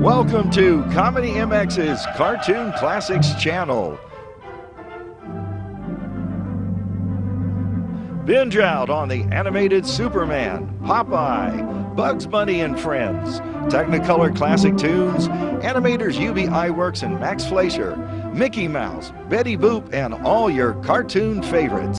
Welcome to ComedyMX's Cartoon Classics channel. Binge out on the animated Superman, Popeye, Bugs Bunny and Friends, Technicolor classic tunes, animators UB Iwerks and Max Fleischer, Mickey Mouse, Betty Boop, and all your cartoon favorites.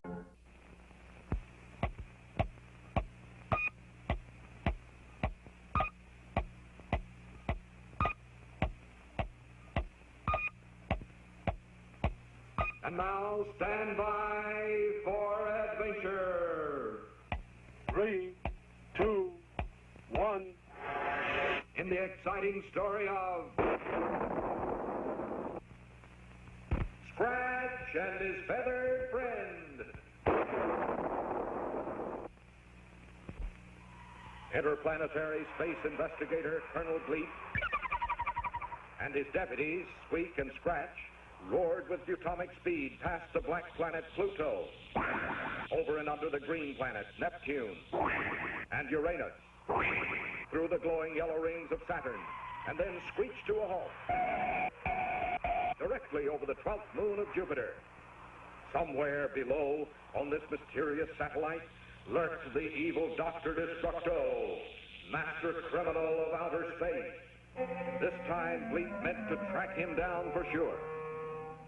And now stand by for adventure. 3, 2, 1. In the exciting story of Scratch and his feathered friend. Interplanetary space investigator Colonel Bleep and his deputies, Squeek and Scratch, roared with atomic speed past the black planet Pluto, over and under the green planets Neptune and Uranus, through the glowing yellow rings of Saturn, and then screeched to a halt, directly over the 12th moon of Jupiter. Somewhere below, on this mysterious satellite, lurked the evil Doctor Destructo, master criminal of outer space. This time, Bleep meant to track him down for sure.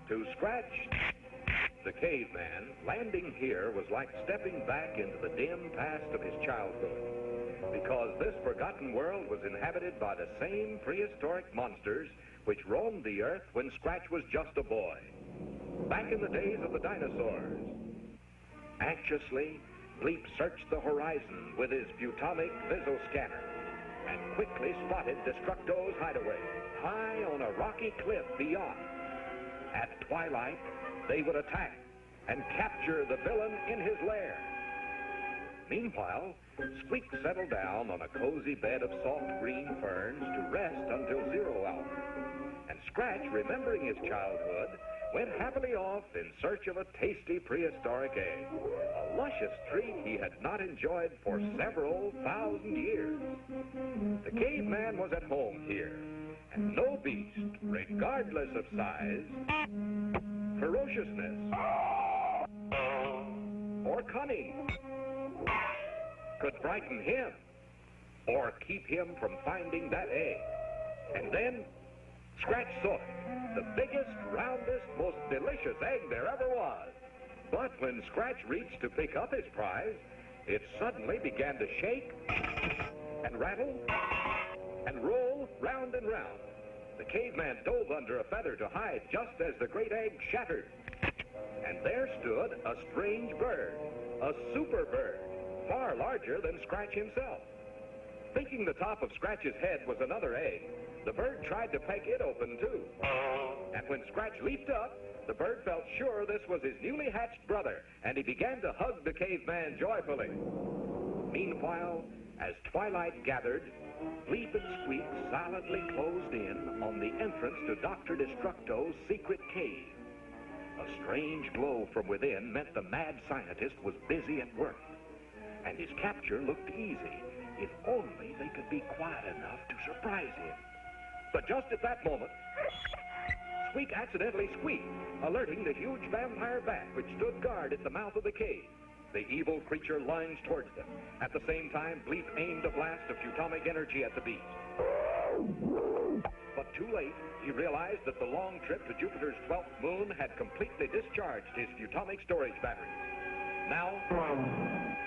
To Scratch, the caveman, landing here was like stepping back into the dim past of his childhood, because this forgotten world was inhabited by the same prehistoric monsters which roamed the earth when Scratch was just a boy, back in the days of the dinosaurs. Anxiously, Bleep searched the horizon with his Butomic Visoscanner and quickly spotted Destructo's hideaway, high on a rocky cliff beyond. At twilight, they would attack and capture the villain in his lair. Meanwhile, Squeak settled down on a cozy bed of soft green ferns to rest until 0 hour. And Scratch, remembering his childhood, went happily off in search of a tasty prehistoric egg, a luscious treat he had not enjoyed for several thousand years. The caveman was at home here, and no beast, regardless of size, ferociousness, or cunning, could frighten him or keep him from finding that egg. And then Scratch saw it, the biggest, roundest, most delicious egg there ever was. But when Scratch reached to pick up his prize, it suddenly began to shake and rattle and roll round and round. The caveman dove under a feather to hide just as the great egg shattered. And there stood a strange bird, a super bird, far larger than Scratch himself. Thinking the top of Scratch's head was another egg, the bird tried to peck it open too. And when Scratch leaped up, the bird felt sure this was his newly hatched brother, and he began to hug the caveman joyfully. Meanwhile, as twilight gathered, Bleep and Squeak silently closed in on the entrance to Doctor Destructo's secret cave. A strange glow from within meant the mad scientist was busy at work, and his capture looked easy if only they could be quiet enough to surprise him. But just at that moment, Squeak accidentally squeaked, alerting the huge vampire bat which stood guard at the mouth of the cave. The evil creature lunged towards them. At the same time, Bleep aimed a blast of Butomic energy at the beast. But too late, he realized that the long trip to Jupiter's 12th moon had completely discharged his Butomic storage battery. Now,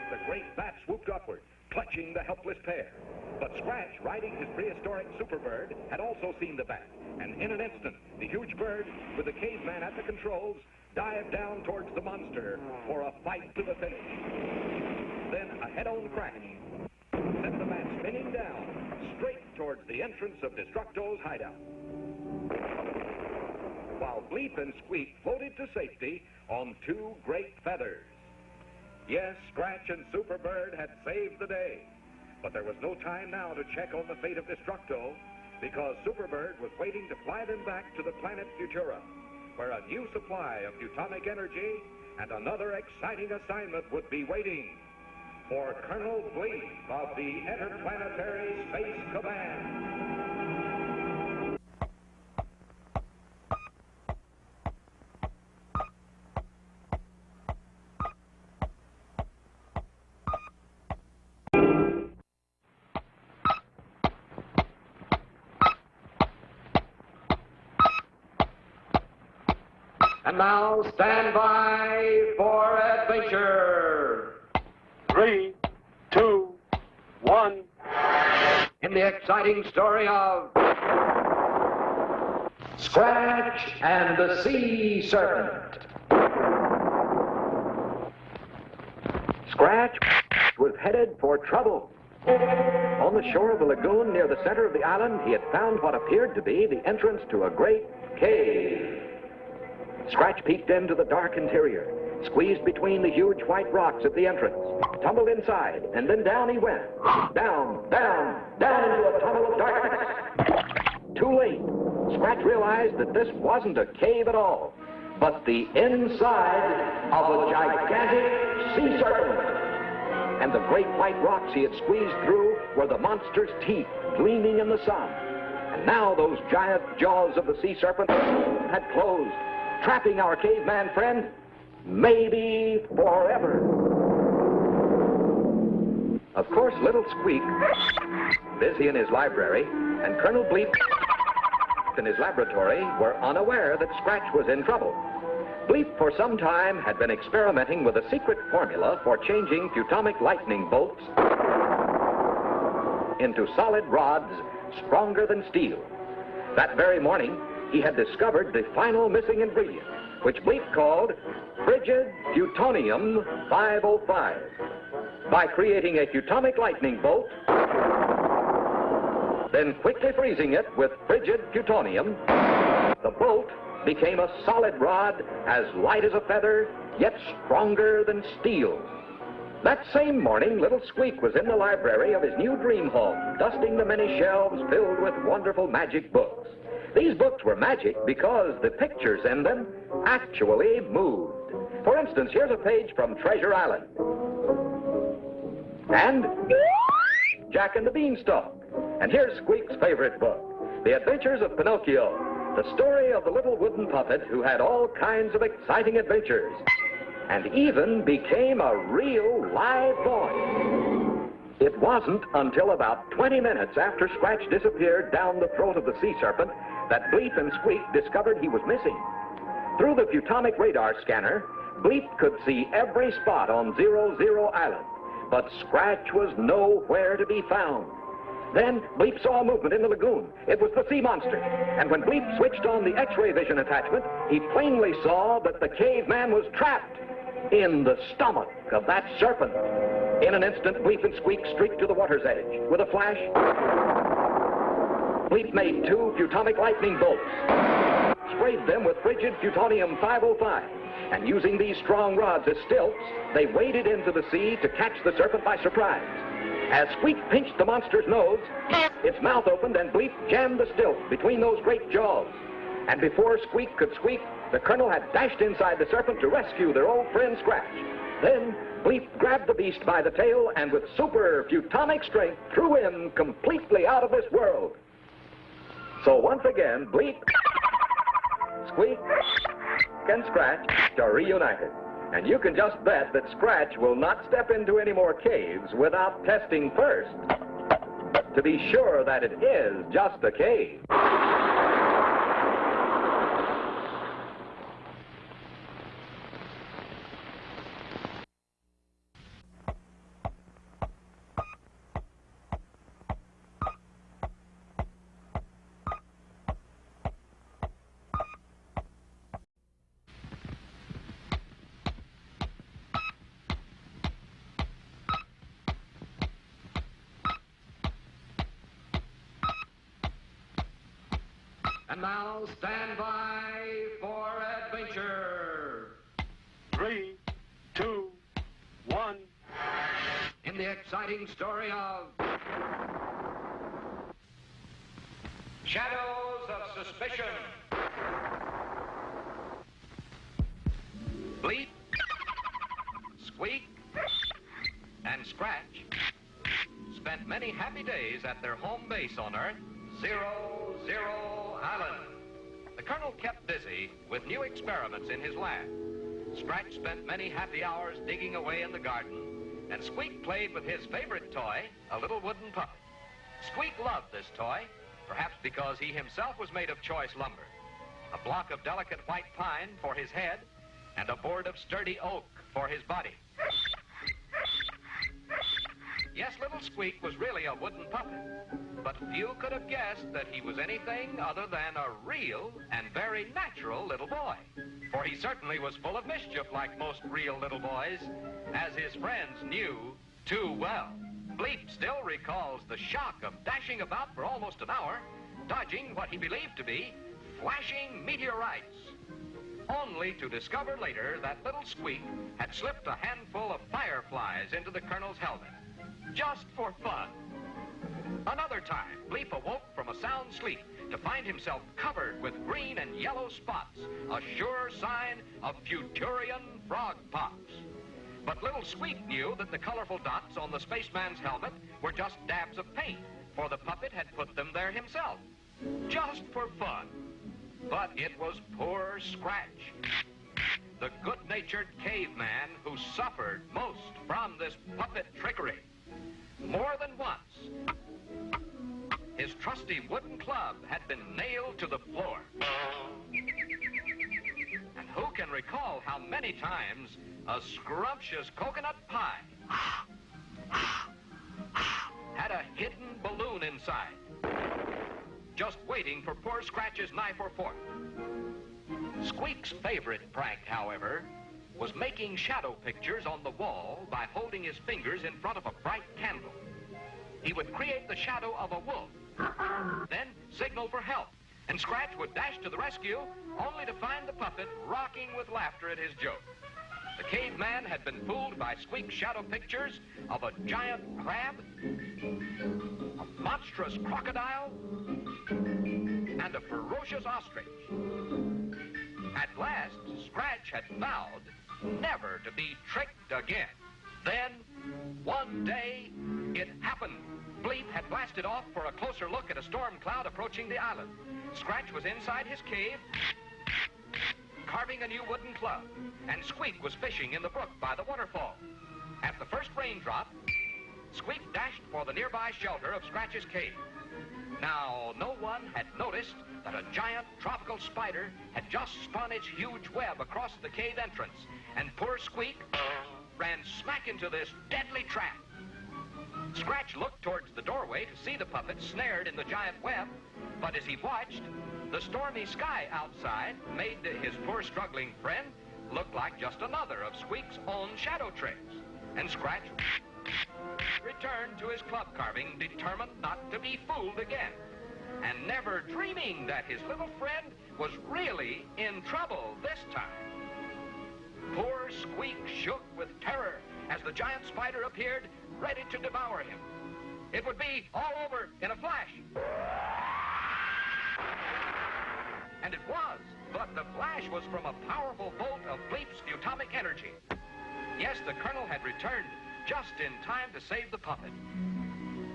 the great bat swooped upward, clutching the helpless pair. But Scratch, riding his prehistoric superbird, had also seen the bat, and in an instant, the huge bird, with the caveman at the controls, dived down towards the monster for a fight to the finish. Then a head-on crash sent the bat spinning down, straight towards the entrance of Destructo's hideout, while Bleep and Squeak floated to safety on 2 great feathers. Yes, Scratch and Superbird had saved the day, but there was no time now to check on the fate of Destructo, because Superbird was waiting to fly them back to the planet Futura, where a new supply of Butomic energy and another exciting assignment would be waiting for Colonel Bleep of the Interplanetary Space Command. And now stand by for adventure. 3, 2, 1. In the exciting story of Scratch and the Sea Serpent. Scratch was headed for trouble. On the shore of the lagoon near the center of the island, he had found what appeared to be the entrance to a great cave. Scratch peeked into the dark interior, squeezed between the huge white rocks at the entrance, tumbled inside, and then down he went. Down, down, down into a tunnel of darkness. Too late. Scratch realized that this wasn't a cave at all, but the inside of a gigantic sea serpent. And the great white rocks he had squeezed through were the monster's teeth gleaming in the sun. And now those giant jaws of the sea serpent had closed, trapping our caveman friend, maybe forever. Of course, little Squeak, busy in his library, and Colonel Bleep in his laboratory were unaware that Scratch was in trouble. Bleep, for some time, had been experimenting with a secret formula for changing Futomic lightning bolts into solid rods stronger than steel. That very morning, he had discovered the final missing ingredient, which Bleep called frigid plutonium 505. By creating a Futomic lightning bolt, then quickly freezing it with frigid plutonium, the bolt became a solid rod as light as a feather, yet stronger than steel. That same morning, little Squeak was in the library of his new dream home, dusting the many shelves filled with wonderful magic books. These books were magic because the pictures in them actually moved. For instance, here's a page from Treasure Island. And Jack and the Beanstalk. And here's Squeak's favorite book, The Adventures of Pinocchio, the story of the little wooden puppet who had all kinds of exciting adventures and even became a real live boy. It wasn't until about 20 minutes after Scratch disappeared down the throat of the sea serpent that Bleep and Squeak discovered he was missing. Through the Futomic radar scanner, Bleep could see every spot on 00 Island, but Scratch was nowhere to be found. Then Bleep saw a movement in the lagoon. It was the sea monster. And when Bleep switched on the X-ray vision attachment, he plainly saw that the caveman was trapped in the stomach of that serpent. In an instant, Bleep and Squeak streaked to the water's edge. With a flash, Bleep made 2 Futomic lightning bolts, sprayed them with frigid plutonium 505, and using these strong rods as stilts, they waded into the sea to catch the serpent by surprise. As Squeak pinched the monster's nose, its mouth opened and Bleep jammed the stilt between those great jaws. And before Squeak could squeak, the Colonel had dashed inside the serpent to rescue their old friend Scratch. Then Bleep grabbed the beast by the tail and with super Futomic strength threw him completely out of this world. So once again, Bleep, Squeak, and Scratch are reunited. And you can just bet that Scratch will not step into any more caves without testing first to be sure that it is just a cave. And now stand by for adventure. 3, 2, 1. In the exciting story of Shadows of Suspicion. Bleep, Squeak, and Scratch spent many happy days at their home base on Earth, 00 Island. The Colonel kept busy with new experiments in his lab. Scratch spent many happy hours digging away in the garden, and Squeak played with his favorite toy, a little wooden puppet. Squeak loved this toy, perhaps because he himself was made of choice lumber. a block of delicate white pine for his head, and a board of sturdy oak for his body. Yes, little Squeak was really a wooden puppet, but few could have guessed that he was anything other than a real and very natural little boy. For he certainly was full of mischief like most real little boys, as his friends knew too well. Bleep still recalls the shock of dashing about for almost an hour, dodging what he believed to be flashing meteorites, only to discover later that little Squeak had slipped a handful of fireflies into the Colonel's helmet, just for fun. Another time, Bleep awoke from a sound sleep to find himself covered with green and yellow spots, a sure sign of Futurian frog pox. But little Squeak knew that the colorful dots on the spaceman's helmet were just dabs of paint, for the puppet had put them there himself, just for fun. But it was poor Scratch, the good-natured caveman who suffered most from this puppet trickery. More than once, his trusty wooden club had been nailed to the floor. And who can recall how many times a scrumptious coconut pie had a hidden balloon inside, just waiting for poor Scratch's knife or fork. Squeak's favorite prank, however, was making shadow pictures on the wall by holding his fingers in front of a bright candle. He would create the shadow of a wolf, then signal for help, and Scratch would dash to the rescue, only to find the puppet rocking with laughter at his joke. The caveman had been fooled by Squeak's shadow pictures of a giant crab, a monstrous crocodile, and a ferocious ostrich. At last, Scratch had vowed never to be tricked again. Then, one day, it happened. Bleep had blasted off for a closer look at a storm cloud approaching the island. Scratch was inside his cave, carving a new wooden club, and Squeak was fishing in the brook by the waterfall. At the first raindrop, Squeak dashed for the nearby shelter of Scratch's cave. Now, no one had noticed that a giant tropical spider had just spun its huge web across the cave entrance, and poor Squeak ran smack into this deadly trap. Scratch looked towards the doorway to see the puppet snared in the giant web, but as he watched, the stormy sky outside made his poor struggling friend look like just another of Squeak's own shadow tricks. And Scratch returned to his club carving, determined not to be fooled again, and never dreaming that his little friend was really in trouble this time. Poor Squeak shook with terror as the giant spider appeared, ready to devour him. It would be all over in a flash. And it was, but the flash was from a powerful bolt of Bleep's atomic energy. Yes, the Colonel had returned just in time to save the puppet.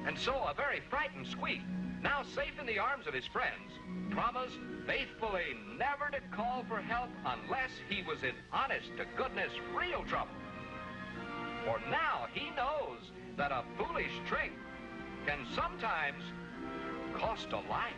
And so a very frightened Squeak, now safe in the arms of his friends, promised faithfully never to call for help unless he was in honest-to-goodness real trouble. For now he knows that a foolish trick can sometimes cost a life.